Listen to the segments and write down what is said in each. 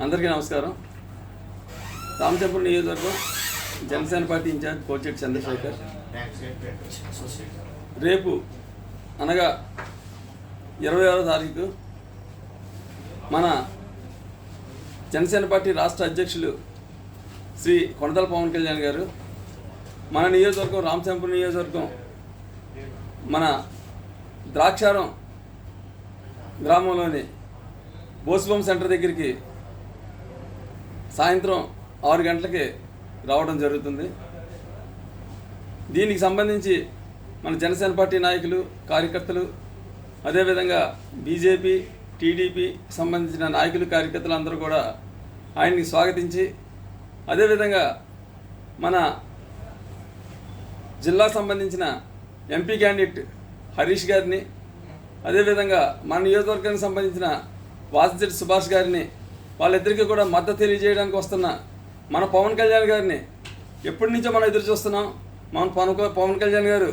అందరికీ నమస్కారం. రామచంద్రపురం నియోజకవర్గం జనసేన పార్టీ ఇన్ఛార్జ్ కోచెట్టి చంద్రశేఖర్. రేపు అనగా 26వ తారీఖు మన జనసేన పార్టీ రాష్ట్ర అధ్యక్షులు శ్రీ కొనతల పవన్ కళ్యాణ్ గారు మన నియోజకవర్గం రామచంద్రపురం నియోజకవర్గం మన ద్రాక్షారం గ్రామంలోని బోసుబొమ్మ సెంటర్ దగ్గరికి సాయంత్రం 6 గంటలకి రావడం జరుగుతుంది. దీనికి సంబంధించి మన జనసేన పార్టీ నాయకులు, కార్యకర్తలు, అదేవిధంగా బీజేపీ, టీడీపీ సంబంధించిన నాయకులు, కార్యకర్తలు అందరూ కూడా ఆయన్ని స్వాగతించి, అదేవిధంగా మన జిల్లా సంబంధించిన ఎంపీ క్యాండిడేట్ హరీష్ గారిని, అదేవిధంగా మన నియోజకవర్గానికి సంబంధించిన వాసిరెడ్డి సుభాష్ గారిని, వాళ్ళిద్దరికీ కూడా మద్దతు తెలియజేయడానికి వస్తున్న మన పవన్ కళ్యాణ్ గారిని ఎప్పటి నుంచో మనం ఎదురు చూస్తున్నాం. పవన్ కళ్యాణ్ గారు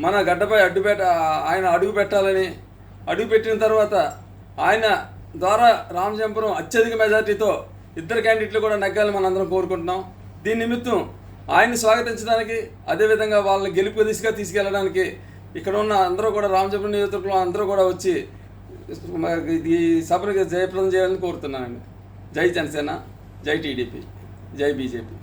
మన గడ్డపై ఆయన అడుగు పెట్టాలని, అడుగు పెట్టిన తర్వాత ఆయన ద్వారా రామచంద్రపురం అత్యధిక మెజార్టీతో ఇద్దరు క్యాండిడేట్లు కూడా నెగ్గాలని మనం అందరం కోరుకుంటున్నాం. దీని నిమిత్తం ఆయన్ని స్వాగతించడానికి, అదేవిధంగా వాళ్ళని గెలుపు దిశగా తీసుకెళ్ళడానికి ఇక్కడ ఉన్న అందరూ కూడా రామచంద్రపురం నియోజకవర్గంలో అందరూ కూడా వచ్చి ఈ సభను జయప్రదం చేయాలని కోరుతున్నానండి. జై జనసేన, జై టీడీపీ, జై బీజేపీ.